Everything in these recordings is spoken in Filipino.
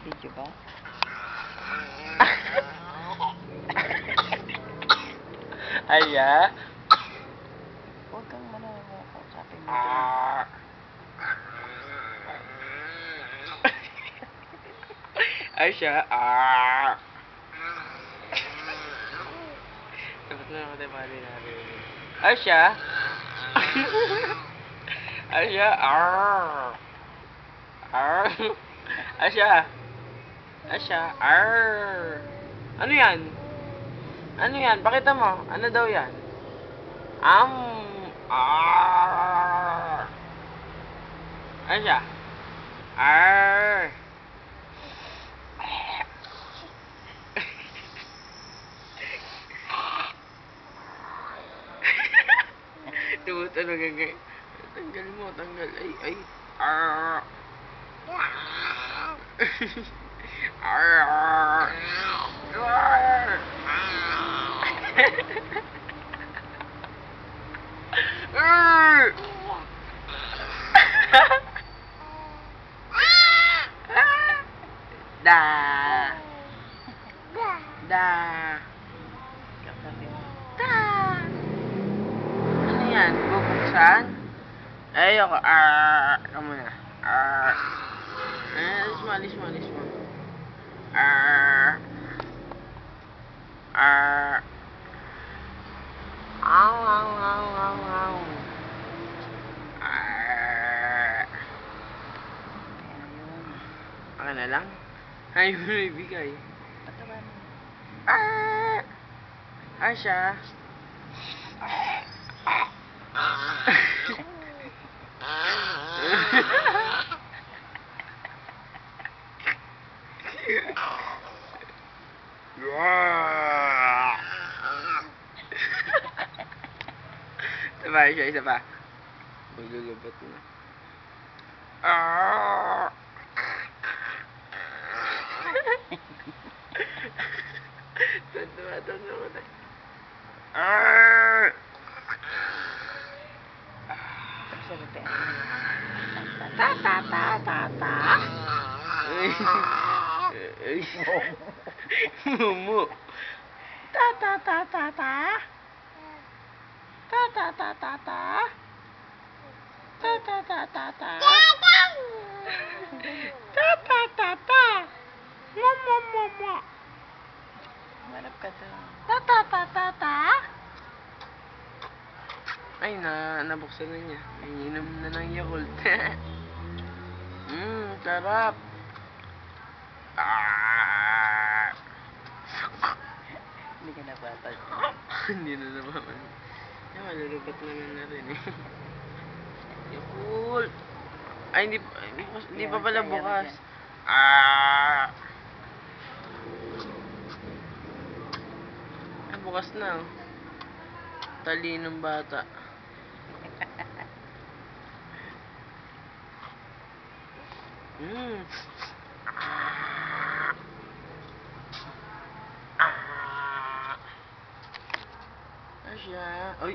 Video ba? Aya? Huwag kang kausapin mo. Aisha, dapat na naman tayo mali natin. Aisha? Aisha, Aisha? Aisha, ano yan? Ano yan? Pakita mo. Ano daw yan? Aisha? Tumutunog ang gay. Tanggal mo, tanggal. Ay. Ano yan? Bubuksan? Ayoko. Kamu na. Alis mo. Ako na lang? Ayaw mo na ibigay. Patawa mo. Aisha. Isa pa. Maglulubat na. Tanto na. Sabi Mumu. Marap ka to. Ay, nabuksan na niya. Iinom na ng Yakult. Sarap. Hindi ka napapag. Hindi na naman. Malulubat naman na rin eh. Yakult. Ay, hindi pa pala bukas. Ay, bukas na oh. Talinong bata. Asya. Uy.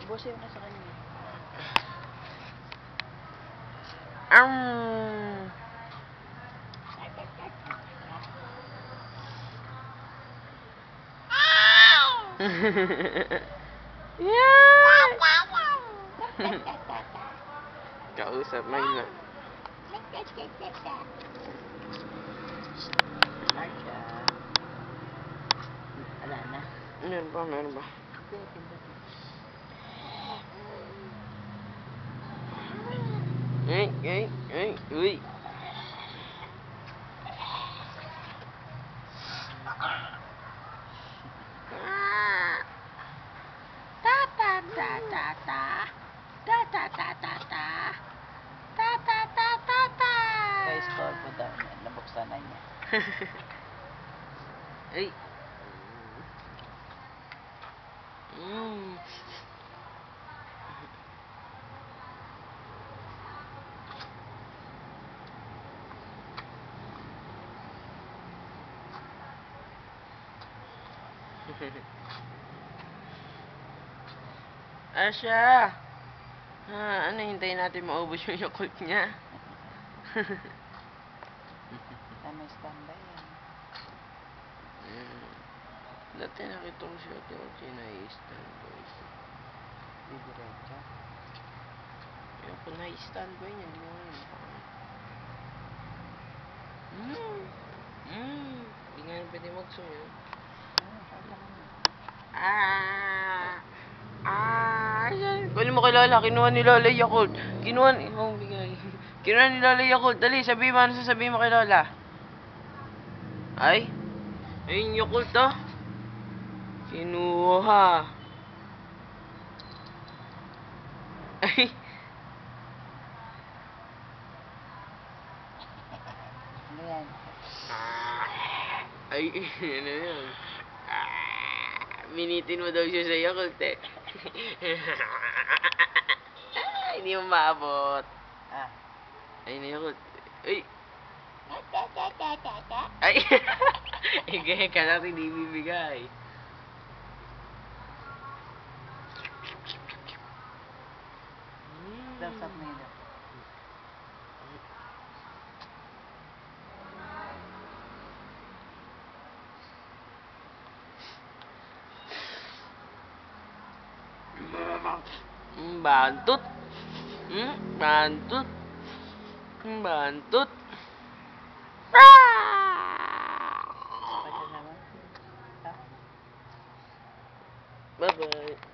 Busin mo na sa kanya. Kausap, Mayla. Aisha. Wala na. Meron ba? Ay, uy. Guys, call po daw niya. Nabuksan na niya. Ay. Asya! Ano, hintayin natin maubos yung Yakult niya? May standby yan. Dati nakita ko siya ito. Sina-standby. Didiretso. Ayun ko na-standby niya. Hindi ko ngayon. Hindi nga yun pwede mag-zoom yun. Kunin mo kay Lola. Kinuha ni Lola yung Yakult. Kinuha ni... Oh, bigay. Kinuha ni Lola yung Yakult. Dali, sabihin mo. Ano sasabihin mo kay Lola? Ay? Ayun yung Yakult, ah. Kinuha. Ay. Ano yan? Ay, ano yun? Minitin mo daw siya sa Yakult, eh. Hindi mo maabot. Ah. Ay, na Yakult. Ay. Ay. Igay ka natin, hindi bibigay. Laptop na yun. Bantut. Bantut. Bantut. Pwede naman. Ah. Bye-bye.